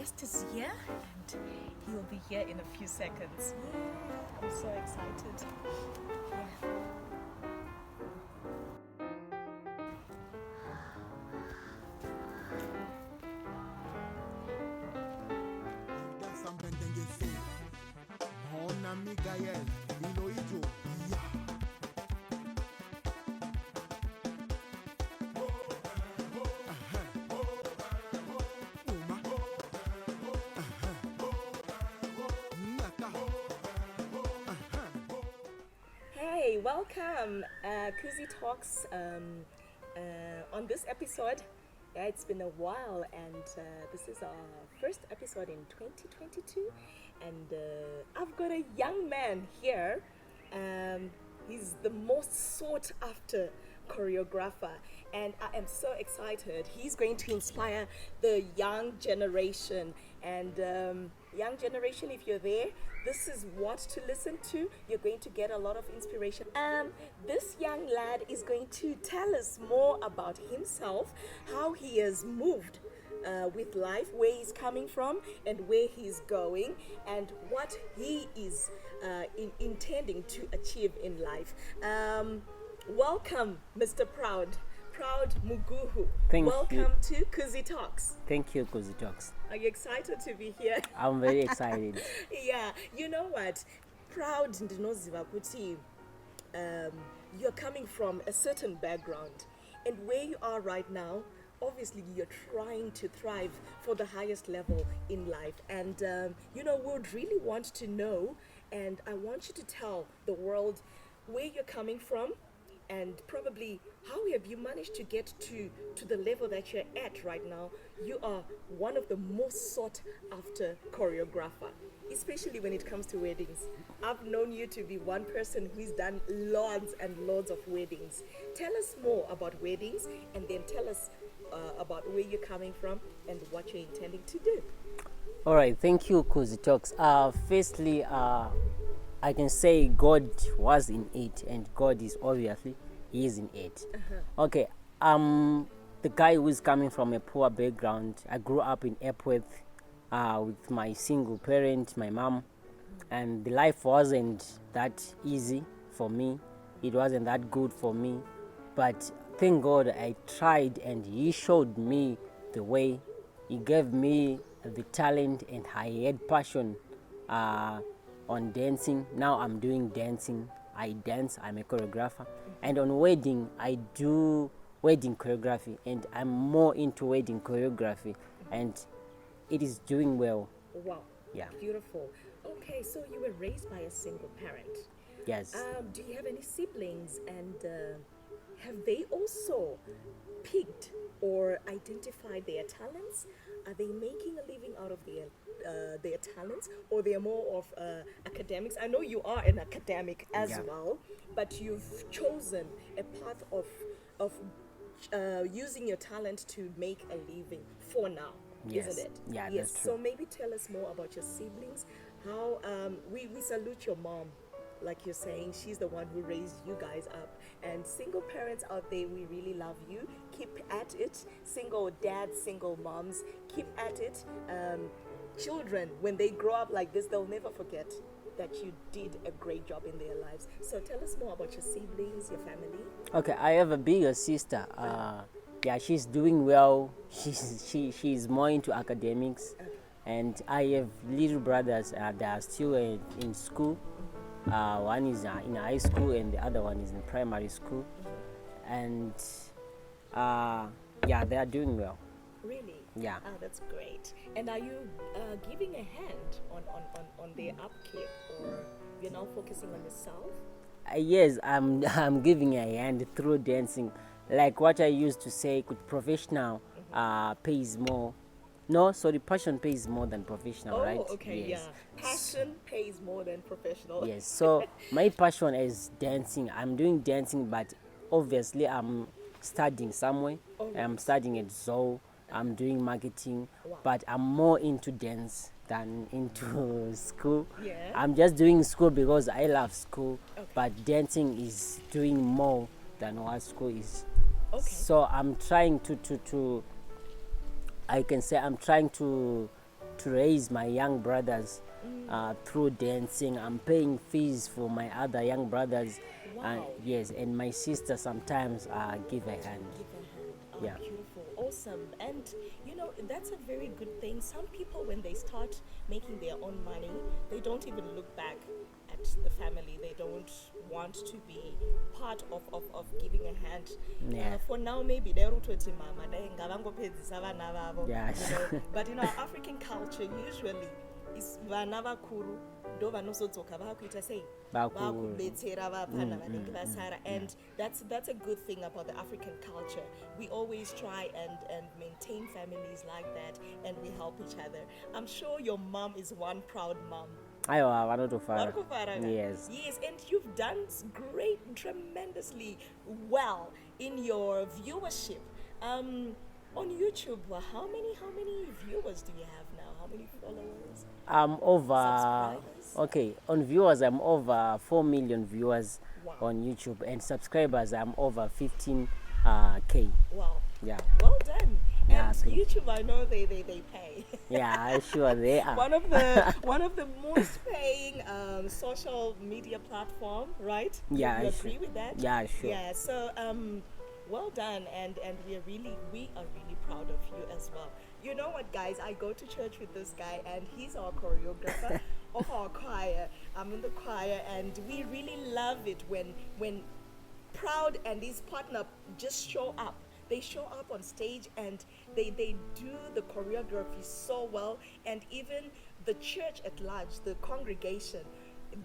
guest is here and he will be here in a few seconds. Yeah, I'm so excited. Yeah. Hey, welcome, KuziTalks. On this episode, it's been a while, and this is our first episode in 2022. And I've got a young man here. He's the most sought after choreographer, and I am so excited. He's going to inspire the young generation. And young generation, if you're there, this is what to listen to. You're going to get a lot of inspiration. This young lad is going to tell us more about himself, how he has moved with life, where he's coming from and where he's going, and what he is intending to achieve in life. Welcome, Mr. Proud Muguhu. Welcome to KuziTalks. Thank you, KuziTalks. Are you excited to be here? I'm very excited. Yeah, you know what? Proud ndinoziva kuti you're coming from a certain background, and where you are right now, obviously you're trying to thrive for the highest level in life. And we would really want to know, and I want you to tell the world where you're coming from, and probably how have you managed to get to the level that you're at right now. You are one of the most sought after choreographer, especially when it comes to weddings. I've known you to be one person who's done loads and loads of weddings. Tell us more about weddings, and then tell us about where you're coming from and what you're intending to do. All right, thank you, KuziTalks. Firstly, I can say God was in it, and God is obviously, He is in it. Okay, the guy who is coming from a poor background. I grew up in Epworth with my single parent, my mom, and the life wasn't that easy for me. It wasn't that good for me, but thank God I tried, and He showed me the way. He gave me the talent, and I had passion on dancing. Now I'm doing dancing. I dance, I'm a choreographer, and on wedding I do wedding choreography, and I'm more into wedding choreography, and it is doing well. Wow. Yeah. Beautiful. Okay, so you were raised by a single parent. Yes. Do you have any siblings, and have they also picked or identified their talents? Are they making a living out of their talents, or they're more of academics? I know you are an academic as well, but you've chosen a path of using your talent to make a living for now, Yes. isn't it? Yeah, yes. that's true. So maybe tell us more about your siblings. How we salute your mom. Like you're saying, she's the one who raised you guys up. And single parents out there, we really love you. Keep at it. Single dads, single moms, keep at it. Children, when they grow up like this, they'll never forget that you did a great job in their lives. So tell us more about your siblings, your family. Okay, I have a bigger sister. She's doing well. She's more into academics, and I have little brothers that are still in school. One is in high school, and the other one is in primary school, and they are doing well. Really? Yeah. That's great. And are you giving a hand on their upkeep, or you're now focusing on yourself? Yes, I'm giving a hand through dancing. Like what I used to say, professional pays more. No, sorry, passion pays more than professional, right? Oh, okay, yes. yeah. Passion pays more than professional. Yes, so my passion is dancing. I'm doing dancing, but obviously I'm studying somewhere. I'm studying at Zoo. I'm doing marketing, but I'm more into dance than into school. Yeah. I'm just doing school because I love school, but dancing is doing more than what school is. Okay. So I'm trying to I can say I'm trying to to raise my young brothers through dancing. I'm paying fees for my other young brothers. Wow. Yes, and my sister sometimes give a hand. Give a hand. Oh, Yeah. beautiful. Awesome. And you know, that's a very good thing. Some people, when they start making their own money, they don't even look back at the family. They don't want to be part of giving a hand. Yeah. For now, maybe they're to mama. They ngavangopedzisa vana vavo, Yeah. you know. But in our African culture, usually, is vana vakuru ndo vanozodzoka vakuita sei vakubetsera vapana vanenge vasara. And that's a good thing about the African culture. We always try and maintain families like that, and we help each other. I'm sure your mom is one proud mom. Aiwa, vanotofara. Varikufara. Yes. Yes, and you've done tremendously well in your viewership. On YouTube, how many viewers do you have now? How many followers? I'm over. Subscribers? Okay, on viewers, I'm over 4 million viewers. Wow. On YouTube, and subscribers, I'm over 15 K. Wow. Yeah. Well done. Yeah, And thank you. YouTube, I know they pay. Yeah, sure they are. one of the most paying social media platform, right? Yeah, you sure. agree with that? Yeah, sure. Yeah. So well done, and we are really proud of you as well. You know what, guys? I go to church with this guy, and he's our choreographer of our choir. I'm in the choir, and we really love it when Proud and his partner just show up. They show up on stage, and they do the choreography so well. And even the church at large, the congregation,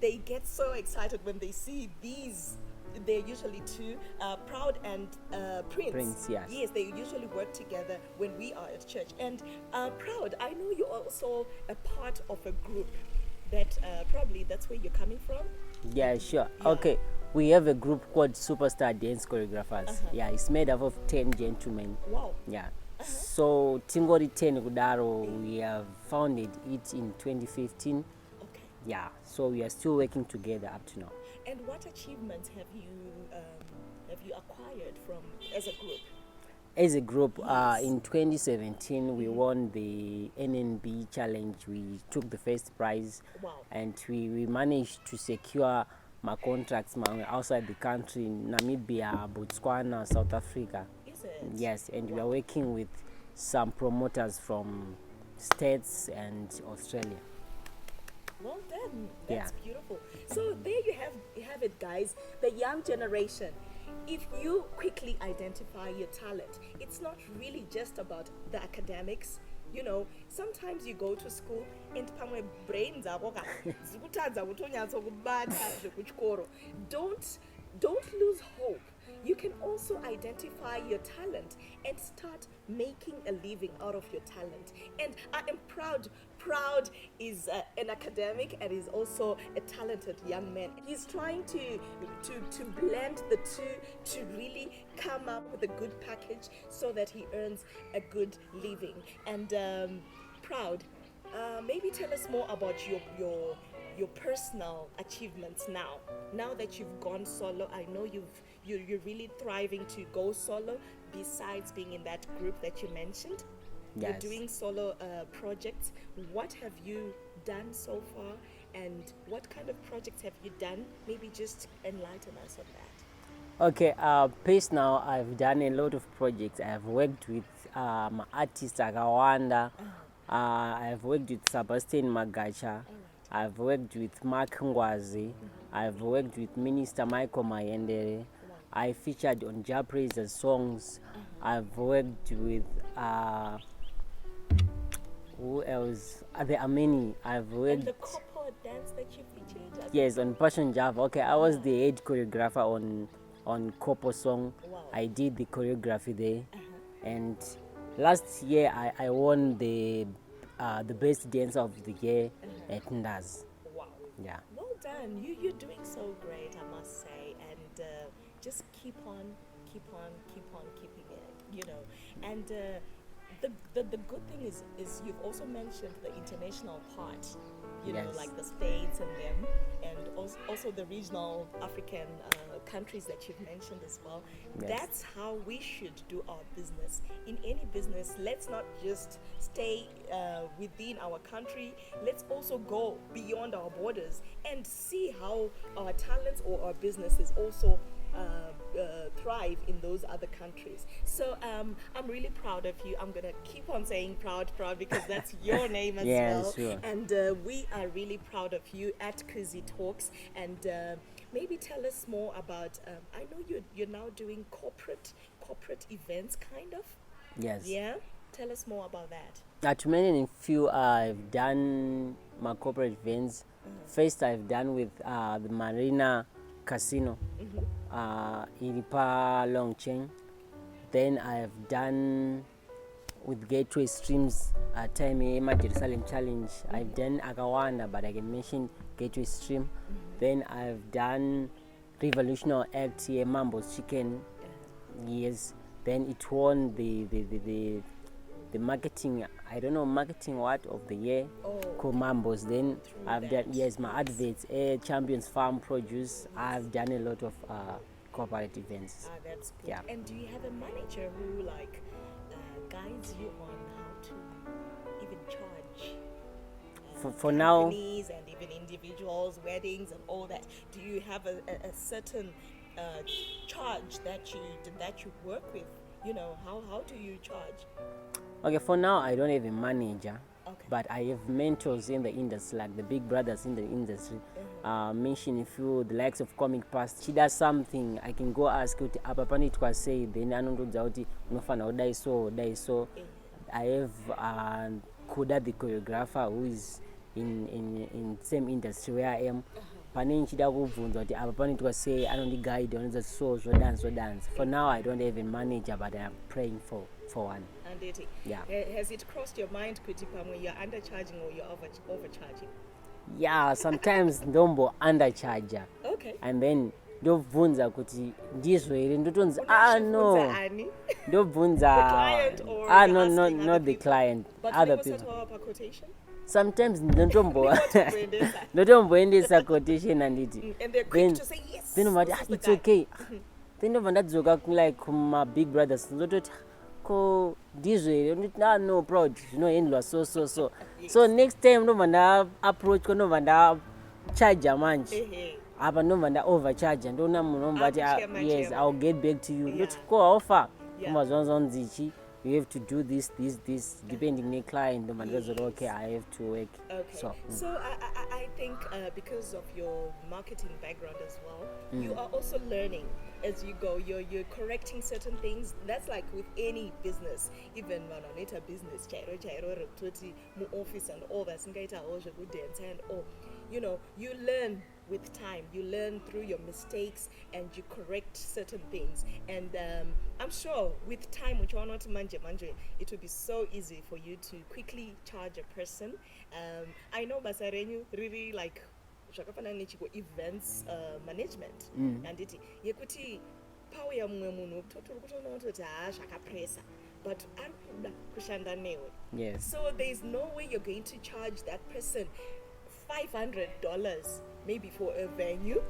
they get so excited when they see these. They're usually two, Proud and Prince. Prince, yes. Yes, they usually work together when we are at church. And Proud, I know you're also a part of a group that probably that's where you're coming from. Yeah, sure. Yeah. Okay, we have a group called Superstar Dance Choreographers. Yeah, it's made up of 10 gentlemen. Wow. Yeah. So Tingori 10 Kudaro, we have founded it in 2015. Okay. Yeah, so we are still working together up to now. And what achievements have you acquired from as a group? As a group, Yes. in 2017, we won the NNB challenge. We took the first prize. Wow. And we managed to secure my contracts outside the country, Namibia, Botswana, South Africa. Is it? Yes, and we are working with some promoters from States and Australia. Well done. That's Yeah. beautiful. So there you have it, guys. The young generation. If you quickly identify your talent, it's not really just about the academics. You know, sometimes you go to school and pamwe brains zikutadza kutonyatso kubata zvekuchikoro. Don't lose hope. You can also identify your talent and start making a living out of your talent. And I am proud. Proud is an academic and is also a talented young man. He's trying to blend the two to really come up with a good package so that he earns a good living. And Proud, maybe tell us more about your personal achievements now. Now that you've gone solo, I know you're really thriving to go solo. Besides being in that group that you mentioned, you're Yes. doing solo projects. What have you done so far, and what kind of projects have you done? Maybe just enlighten us on that. Okay, pace now, I've done a lot of projects. I've worked with artists Agawanda. I've worked with Sebastian Magacha. I've worked with Mark Ngwazi. I've worked with Minister Michael Mayendere. I featured on Japraise's songs. I've worked with who else? There are many. I've And worked the couple dance that you featured. yes on Passion Java. Okay, I was the head choreographer on Kopo song. Wow. I did the choreography there, and last year I won the best dancer of the year at Ndaz. Wow. Yeah. Well done. You're doing so great, I must say, and just keep on keeping it, you know. And the good thing is you've also mentioned the international part, Yes. like the states and them, and also the regional African countries that you've mentioned as well. Yes. That's how we should do our business. In any business, let's not just stay within our country. Let's also go beyond our borders and see how our talents or our businesses also thrive in those other countries. So I'm really proud of you. I'm gonna keep on saying proud because that's your name as Yeah, well. sure. And we are really proud of you at KuziTalks. And maybe tell us more about. I know you're now doing corporate events, kind of. Yes. Yeah. Tell us more about that. To mention a few, I've done my corporate events. First, I've done with the Marina Casino in Pa Longcheng. Then I've done with Gateway Streams time Jerusalem Challenge. I've done Agawanda, but I can mention Gateway Stream. Then I've done Revolutionary Act here, Mambo's Chicken. Yes. Then it won the marketing, I don't know, marketing what of the year, called Mambo's. Then I've done, yes, my adverts, Champions Farm Produce. I've done a lot of corporate events. That's good. Yeah. And do you have a manager who guides you on how to even charge For now, companies and even individuals, weddings and all that? Do you have a certain charge that you work with? How do you charge? okay, for now I don't have a manager, Okay. but I have mentors in the industry, like the big brothers in the industry. Mention a few, the likes of Comic Past. She does something, I can go ask kuti apa pani twasei, then anondodza kuti unofana kudai so. I have Kuda, the choreographer, who is in same industry where I am. Pane nchida kubvunza kuti apa pani twasei anondiguide on so dance. For now I don't have a manager, but I'm praying for one. And it, Yeah. Has it crossed your mind, kuti pamwe you're undercharging or you're overcharging? Yeah, sometimes ndombo undercharger. Okay. And then ndobvunza kuti ndizvo here, ndotonzi no, Ani? ndobvunza The client or no, you're asking not other the people? client, But other never people. settle up a quotation? Sometimes ndotombo Kuendesa. ndotomboendesa quotation anditi, And they're quick then to say yes. then umati this is the it's guy." okay. Then ndobva ndadzoka like kuma big brothers ndototi ko ndizvo here, ndoti no proud zvinohandlwa so next time ndobva nda approach ko ndobva nda charger manje. Ehe. Apa ndobva nda overcharger, ndoona munhu ombati Chairman. yes, I'll get back to you. Yeah. Ndoti ko haufa Yeah. kumazvanzvanzi ichi, you have to do this depending on the client. Ndobva ndazoti okay, I have to work. Okay. So I think because of your marketing background as well, you are also learning as you go. You're correcting certain things. That's like with any business, even manoneta business, chairo reptoti mu office and all that. Singaita oje good dance and all. You learn with time. You learn through your mistakes and you correct certain things. And I'm sure with time, which are not manje, it will be so easy for you to quickly charge a person. I know Basarenyu really like zvakafanana nechiko events management and iti yekuti pauya mumwe munhu totiri kutoona kutoti zvakapresa but ari kuda kushanda newe. Yes. So there's no way you're going to charge that person $500 maybe for a venue.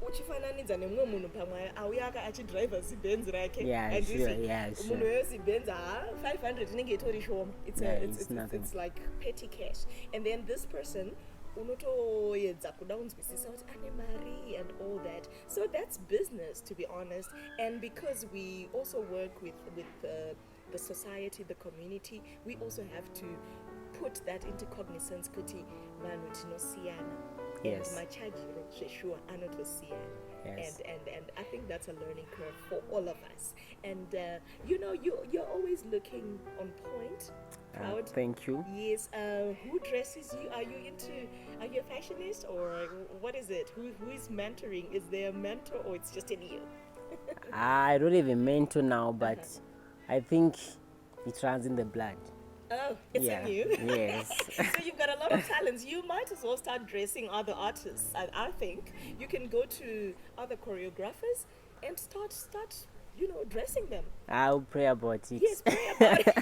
Uchifananidza nemumwe munhu pamwe auya achidriva zibhenzi rake. Yeah, And you sure, see, yeah, sure. munhu wezibhenzi 500 inenge itori shoma. It's like petty cash. And then this person unotoedza kuda kunzwisisa kuti ane mari and all that. So that's business, to be honest. And because we also work with the society, the community, we also have to put that into cognizance kuti vanhu tinosiyana. Yes. And machajiro zveshuwa anotosiyana. Yes. And I think that's a learning curve for all of us. And you're always looking on point. Proud. Thank you. Yes. Who dresses you? Are you a fashionist or what is it? Who is mentoring? Is there a mentor or it's just in you? I don't have a mentor now, but I think it runs in the blood. Oh, it's in you. Yes. So you've got a lot of talents. You might as well start dressing other artists. I think you can go to other choreographers and start dressing them. I'll pray about it. Yes, pray about it.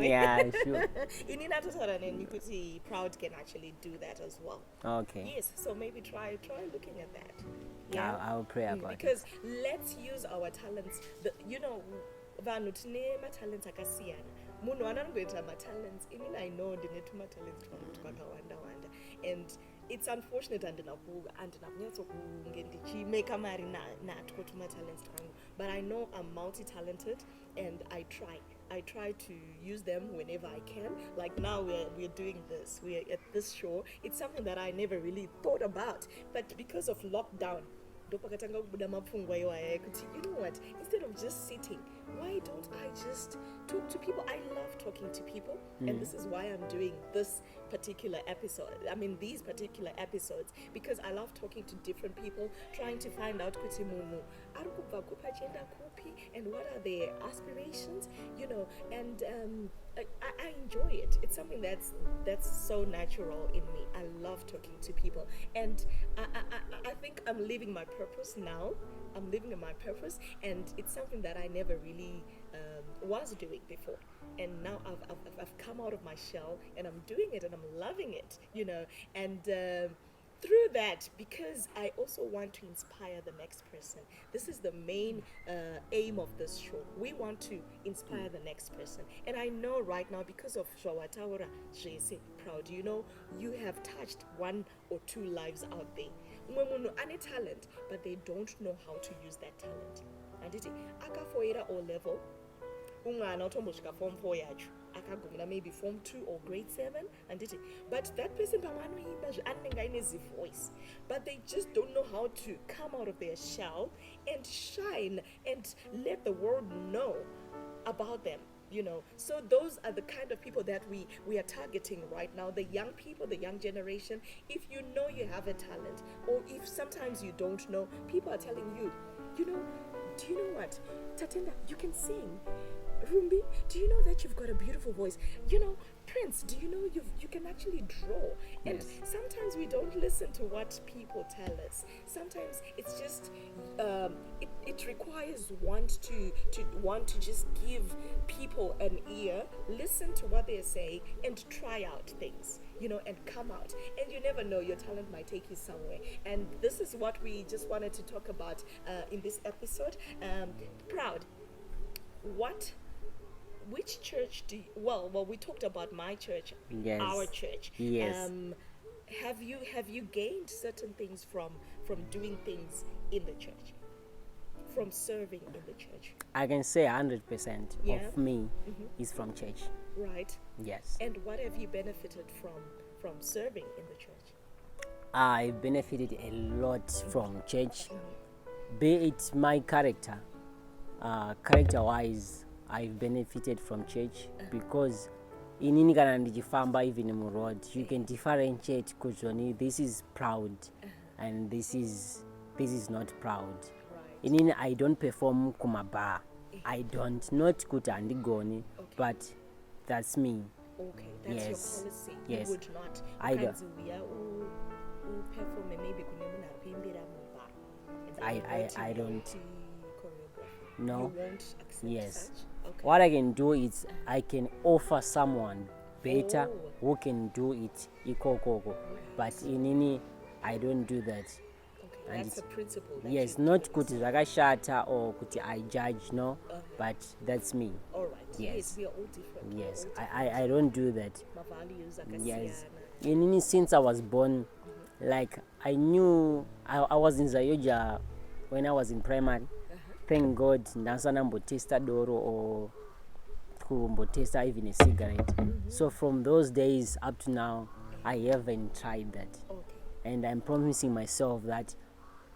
Yeah, sure. Proud can actually do that as well. Okay. Yes, so maybe try looking at that. Yeah, I'll pray about it. because let's use our talents. Vanhu tine matalents akasiyana. Munhu anongoita matalents. Inini I know ndine tumatalents twakawanda wanda, and it's unfortunate andinakunyatsokunge ndichimeka mari natwo tumatalents twangu, but I know I'm multi-talented and I try to use them whenever I can. Like now we're doing this, we're at this show. It's something that I never really thought about, but because of lockdown, you know what, instead of just sitting, why don't I just talk to people? I love talking to people, and this is why I'm doing this particular episode. I mean, these particular episodes, because I love talking to different people, trying to find out and what are their aspirations, and I enjoy it. It's something that's so natural in me. I love talking to people, and I think I'm living my purpose now. I'm living in my purpose, and it's something that I never really was doing before. And now I've come out of my shell, and I'm doing it, and I'm loving it, and through that, because I also want to inspire the next person. This is the main aim of this show. We want to inspire the next person. And I know right now, because of Shawataura Jese Proud, you have touched 1 or 2 lives out there. Umuntu ane talent, but they don't know how to use that talent. Anditi akafoira O level, umwana otombosvika form 4 yacho, akagumira maybe form 2 or grade 7, anditi, but that person pamanoimba anenge aine voice, but they just don't know how to come out of their shell and shine and let the world know about them. So those are the kind of people that we are targeting right now, the young people, the young generation. If you know you have a talent, or if sometimes you don't know, people are telling you, do you know what, Tatenda, you can sing. Rumbi, do you know that you've got a beautiful voice? Prince, do you know you can actually draw? And sometimes we don't listen to what people tell us. Sometimes it's just it requires want to just give people an ear, listen to what they're saying, and try out things, and come out. And you never know, your talent might take you somewhere. And this is what we just wanted to talk about in this episode. Proud. Which church do you, well, we talked about my church, Yes. our church. Yes. Have you gained certain things from doing things in the church, from serving in the church? I can say 100% of me is from church. Right. Yes. And what have you benefited from serving in the church? I benefited a lot from church, be it my character, character-wise. I've benefited from church because inini kana ndichifamba even in road, you can differentiate kuti this is proud and this is not proud. Right. Inini I don't perform kumaba. I don't, not kuti andigoni, but that's me. Okay, that's Yes. your policy. Yes. You would not. I don't. Perform maybe I don't. Choreographer. No. You won't accept Yes. such. Okay. What I can do is I can offer someone better who can do it equal, but inini I don't do that. Okay, And that's a principle. That Yes, you not follow. kuti zvakashata or kuti I judge, no, but that's me. All right. Yes. We are all different. Yes, We are all I don't do that. My values are Yes, kasiyana. inini since I was born, like I knew I was in Zayoja when I was in primary. Thank God, ndasanambotesta doro or kumbotesta even a cigarette. So from those days up to now, I haven't tried that, Okay. and I'm promising myself that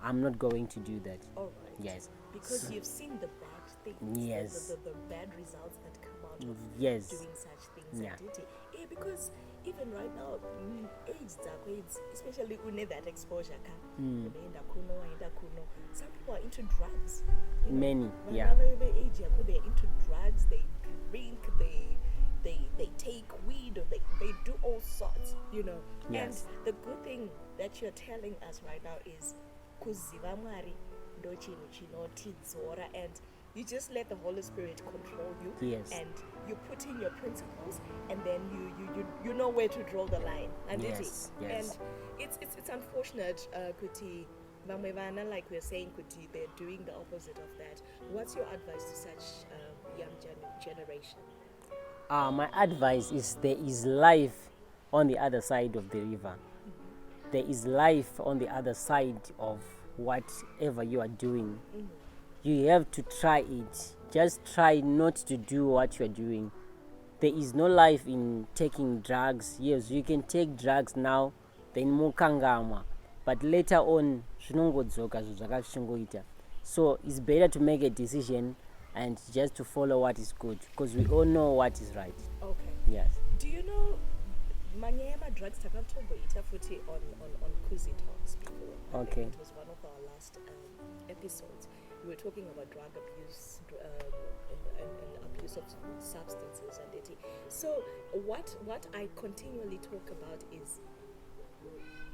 I'm not going to do that. All right. Yes. Because you've seen the bad things. Yes. The bad results that come out of Yes. doing such things. Yeah. Yeah, because even right now, AIDS, especially when that exposure, some people are into drugs. Many, When yeah. they're into drugs, they drink, they take weed, or they do all sorts, Yes. And the good thing that you're telling us right now is kuziva Mwari and you just let the Holy Spirit control you. Yes. And you put in your principles, and then you know where to draw the line. And Yes, yes. And it's unfortunate, Kuti. Vamwe like we're saying, Kuti, they're doing the opposite of that. What's your advice to such young generation? My advice is there is life on the other side of the river. There is life on the other side of whatever you are doing. You have to try it. Just try not to do what you are doing. There is no life in taking drugs. Yes, you can take drugs now, then mukangama, but later on zvinongodzoka zvinhu zvakazvingoita. So it's better to make a decision and just to follow what is good, because we all know what is right. Okay. Yes. Do you know manyema drugs takatomboita futi on KuziTalks before? Okay. It was one of our last episodes. We were talking about drug abuse and abuse of substances and it. So what I continually talk about is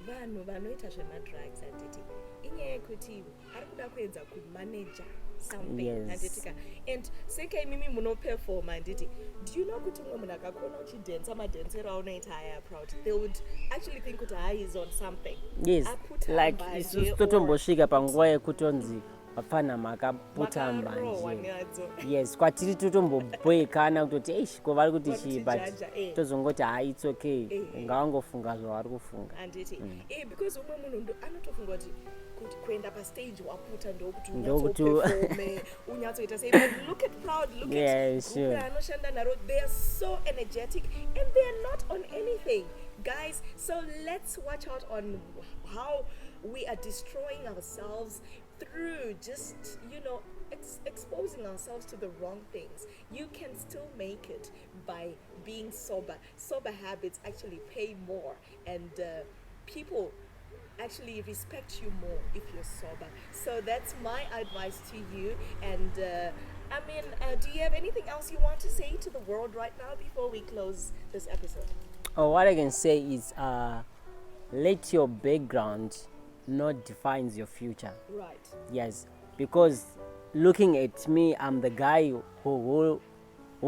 vanhu vanoita zvema-drugs handiti inyaya yekuti ari kuda kuedza kumanaja something. Yes. Handitika. And sekai mimi munoperforma handiti, do you know kuti umwe munhu akakona uchidhensa madhensero aunoita aya proud, they would actually think kuti he's on something. Yes, Aputamba like nje isusu or totombosvika panguva yekutonzi vafana makaputamba makarohwa nje. neadzo. Yes, kwatiri totombobhekana kutoti eish ko vari kuti chii, but Vachijudge, tozongoti hai it's okay, Eh. ngavangofunga zvavari kufunga. Handiti because umwe munhu anotofunga kuti kuenda pastage waputa ndokuti Ndokuti unyatsoperforme unyatsoita sei, but look at Proud, look Yeah, at sure. group anoshanda naro, they are so energetic and they are not on anything, guys. So let's watch out on how we are destroying ourselves through just exposing ourselves to the wrong things. You can still make it by being sober. Sober habits actually pay more, and people actually respect you more if you're sober. So that's my advice to you. And do you have anything else you want to say to the world right now before we close this episode? Oh, what I can say is let your background not defines your future. Right. Yes, because looking at me, I'm the guy who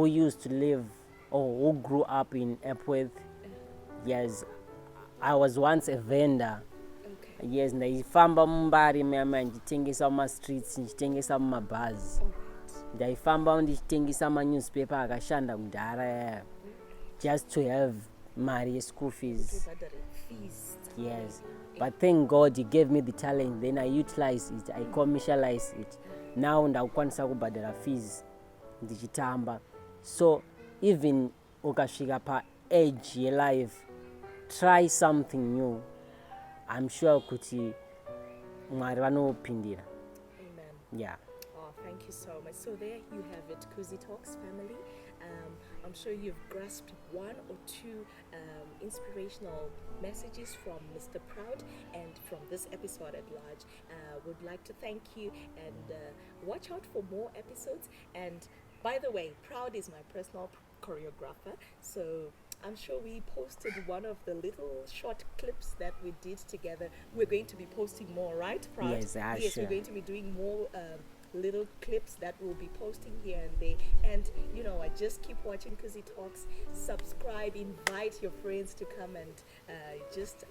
used to live or who grew up in Epworth. Yes, I was once a vendor. Okay. Yes, ndaifamba mumbari mama ndichitengesa mumastreets, ndichitengesa mumabhazi. Ndaifamba ndichitengesa manewspaper akashanda kudhara just to have my school fees. Feast. Yes, but thank God he gave me the talent, then I utilized it, I commercialized it. Now ndakukwanisa kubhadhara fees ndichitamba. So even ukasvika pa age yelife, try something new. I'm sure kuti Mwari vanopindira. Amen. Yeah. Oh, thank you so much. So there you have it, KuziTalks family. I'm sure you've grasped one or two inspirational messages from Mr. Proud and from this episode at large. Would like to thank you and watch out for more episodes. And by the way, Proud is my personal choreographer, so I'm sure we posted one of the little short clips that we did together. We're going to be posting more, right, Proud? Yes, Yes, sure. we're going to be doing more little clips that we'll be posting here and there. And I just keep watching KuziTalks. Subscribe, invite your friends to come and just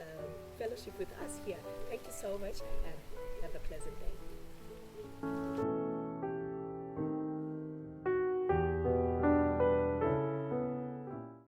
fellowship with us here. Thank you so much and have a pleasant day.